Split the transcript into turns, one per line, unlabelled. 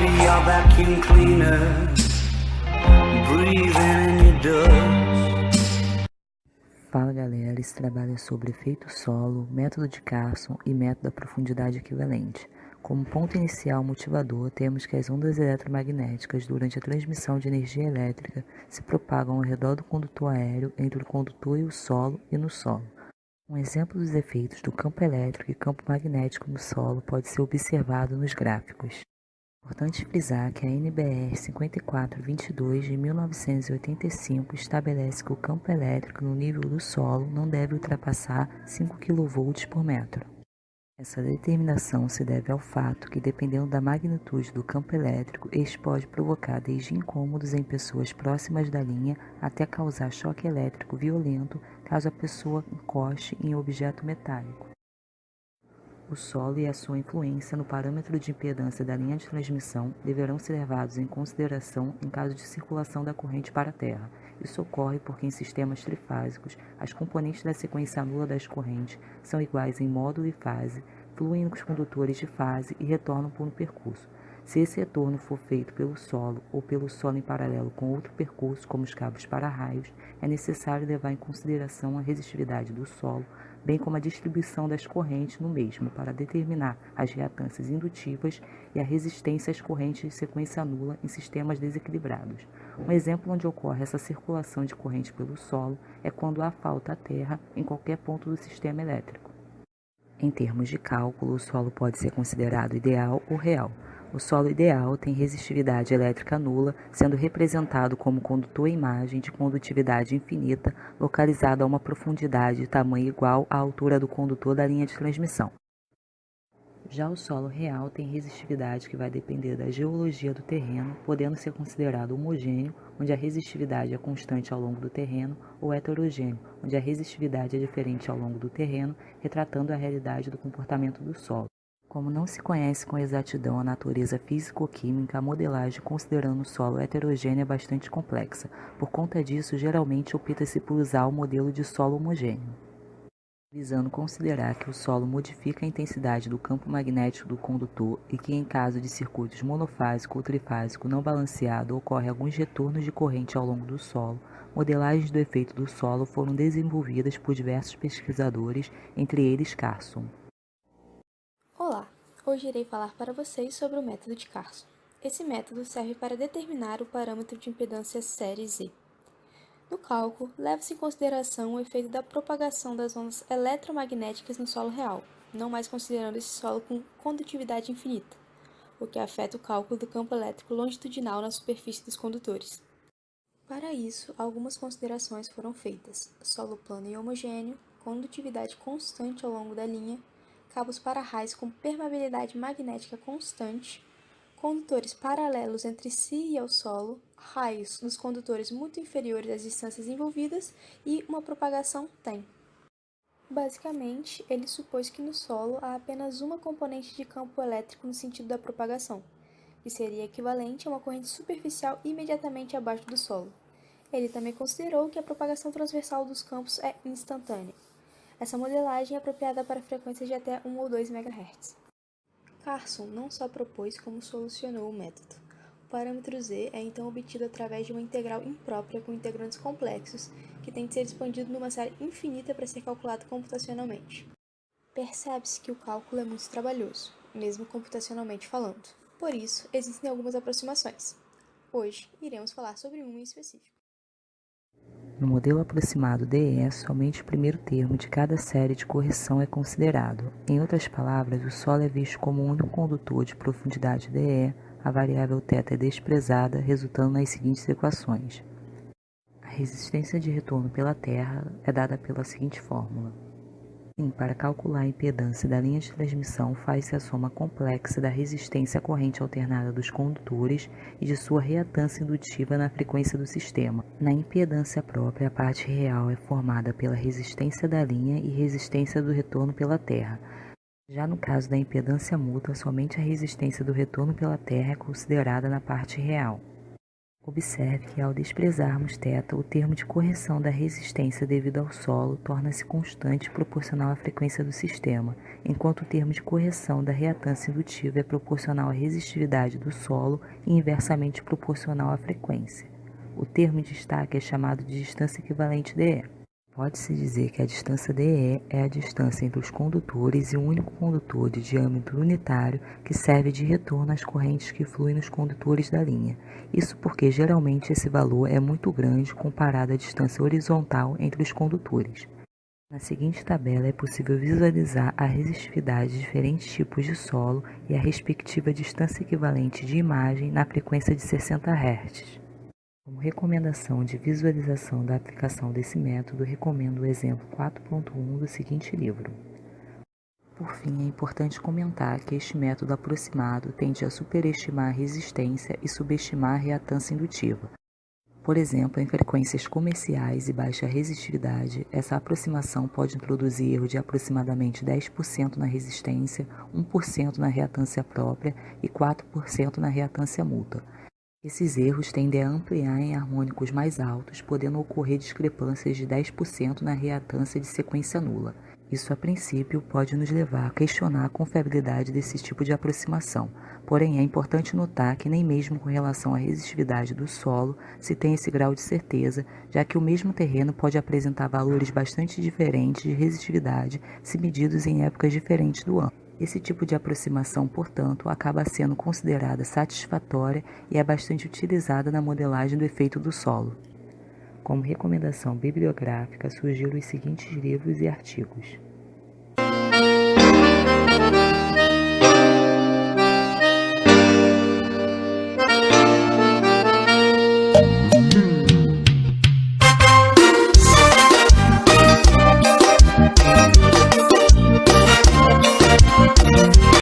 be your vacuum cleaner, breathing in your dust.
Fala galera, esse trabalho é sobre efeito solo, método de Carson e método da profundidade equivalente. Como ponto inicial motivador, temos que as ondas eletromagnéticas, durante a transmissão de energia elétrica, se propagam ao redor do condutor aéreo, entre o condutor e o solo e no solo. Um exemplo dos efeitos do campo elétrico e campo magnético no solo pode ser observado nos gráficos. Importante frisar que a NBR 5422 de 1985 estabelece que o campo elétrico no nível do solo não deve ultrapassar 5 kV por metro. Essa determinação se deve ao fato que, dependendo da magnitude do campo elétrico, este pode provocar desde incômodos em pessoas próximas da linha até causar choque elétrico violento caso a pessoa encoste em objeto metálico. O solo e a sua influência no parâmetro de impedância da linha de transmissão deverão ser levados em consideração em caso de circulação da corrente para a Terra. Isso ocorre porque em sistemas trifásicos, as componentes da sequência nula das correntes são iguais em módulo e fase, fluem nos condutores de fase e retornam por um percurso. Se esse retorno for feito pelo solo ou pelo solo em paralelo com outro percurso, como os cabos para-raios, é necessário levar em consideração a resistividade do solo, bem como a distribuição das correntes no mesmo, para determinar as reatâncias indutivas e a resistência às correntes de sequência nula em sistemas desequilibrados. Um exemplo onde ocorre essa circulação de corrente pelo solo é quando há falta à terra em qualquer ponto do sistema elétrico. Em termos de cálculo, o solo pode ser considerado ideal ou real. O solo ideal tem resistividade elétrica nula, sendo representado como condutor imagem de condutividade infinita, localizado a uma profundidade de tamanho igual à altura do condutor da linha de transmissão. Já o solo real tem resistividade que vai depender da geologia do terreno, podendo ser considerado homogêneo, onde a resistividade é constante ao longo do terreno, ou heterogêneo, onde a resistividade é diferente ao longo do terreno, retratando a realidade do comportamento do solo. Como não se conhece com exatidão a natureza físico-química, a modelagem considerando o solo heterogêneo é bastante complexa. Por conta disso, geralmente opta-se por usar o modelo de solo homogêneo, visando considerar que o solo modifica a intensidade do campo magnético do condutor e que, em caso de circuitos monofásico ou trifásico não balanceado, ocorre alguns retornos de corrente ao longo do solo. Modelagens do efeito do solo foram desenvolvidas por diversos pesquisadores, entre eles Carson.
Olá! Hoje irei falar para vocês sobre o método de Carson. Esse método serve para determinar o parâmetro de impedância série Z. No cálculo, leva-se em consideração o efeito da propagação das ondas eletromagnéticas no solo real, não mais considerando esse solo com condutividade infinita, o que afeta o cálculo do campo elétrico longitudinal na superfície dos condutores. Para isso, algumas considerações foram feitas: solo plano e homogêneo, condutividade constante ao longo da linha, cabos para-raios com permeabilidade magnética constante, condutores paralelos entre si e ao solo, raios nos condutores muito inferiores às distâncias envolvidas e uma propagação TEM. Basicamente, ele supôs que no solo há apenas uma componente de campo elétrico no sentido da propagação, que seria equivalente a uma corrente superficial imediatamente abaixo do solo. Ele também considerou que a propagação transversal dos campos é instantânea. Essa modelagem é apropriada para frequências de até 1 ou 2 MHz. Carson não só propôs como solucionou o método. O parâmetro Z é então obtido através de uma integral imprópria com integrantes complexos, que tem de ser expandido numa série infinita para ser calculado computacionalmente. Percebe-se que o cálculo é muito trabalhoso, mesmo computacionalmente falando. Por isso, existem algumas aproximações. Hoje, iremos falar sobre uma em específico.
No modelo aproximado DE, somente o primeiro termo de cada série de correção é considerado. Em outras palavras, o solo é visto como um único condutor de profundidade DE, a variável θ é desprezada, resultando nas seguintes equações. A resistência de retorno pela Terra é dada pela seguinte fórmula. Para calcular a impedância da linha de transmissão, faz-se a soma complexa da resistência à corrente alternada dos condutores e de sua reatância indutiva na frequência do sistema. Na impedância própria, a parte real é formada pela resistência da linha e resistência do retorno pela Terra. Já no caso da impedância mútua, somente a resistência do retorno pela Terra é considerada na parte real. Observe que ao desprezarmos θ, o termo de correção da resistência devido ao solo torna-se constante proporcional à frequência do sistema, enquanto o termo de correção da reatância indutiva é proporcional à resistividade do solo e inversamente proporcional à frequência. O termo de destaque é chamado de distância equivalente DE. Pode-se dizer que a distância DE é a distância entre os condutores e o único condutor de diâmetro unitário que serve de retorno às correntes que fluem nos condutores da linha. Isso porque geralmente esse valor é muito grande comparado à distância horizontal entre os condutores. Na seguinte tabela é possível visualizar a resistividade de diferentes tipos de solo e a respectiva distância equivalente de imagem na frequência de 60 Hz. Como recomendação de visualização da aplicação desse método, recomendo o exemplo 4.1 do seguinte livro. Por fim, é importante comentar que este método aproximado tende a superestimar a resistência e subestimar a reatância indutiva. Por exemplo, em frequências comerciais e baixa resistividade, essa aproximação pode introduzir erro de aproximadamente 10% na resistência, 1% na reatância própria e 4% na reatância mútua. Esses erros tendem a ampliar em harmônicos mais altos, podendo ocorrer discrepâncias de 10% na reatância de sequência nula. Isso, a princípio, pode nos levar a questionar a confiabilidade desse tipo de aproximação. Porém, é importante notar que nem mesmo com relação à resistividade do solo se tem esse grau de certeza, já que o mesmo terreno pode apresentar valores bastante diferentes de resistividade se medidos em épocas diferentes do ano. Esse tipo de aproximação, portanto, acaba sendo considerada satisfatória e é bastante utilizada na modelagem do efeito do solo. Como recomendação bibliográfica, sugiro os seguintes livros e artigos.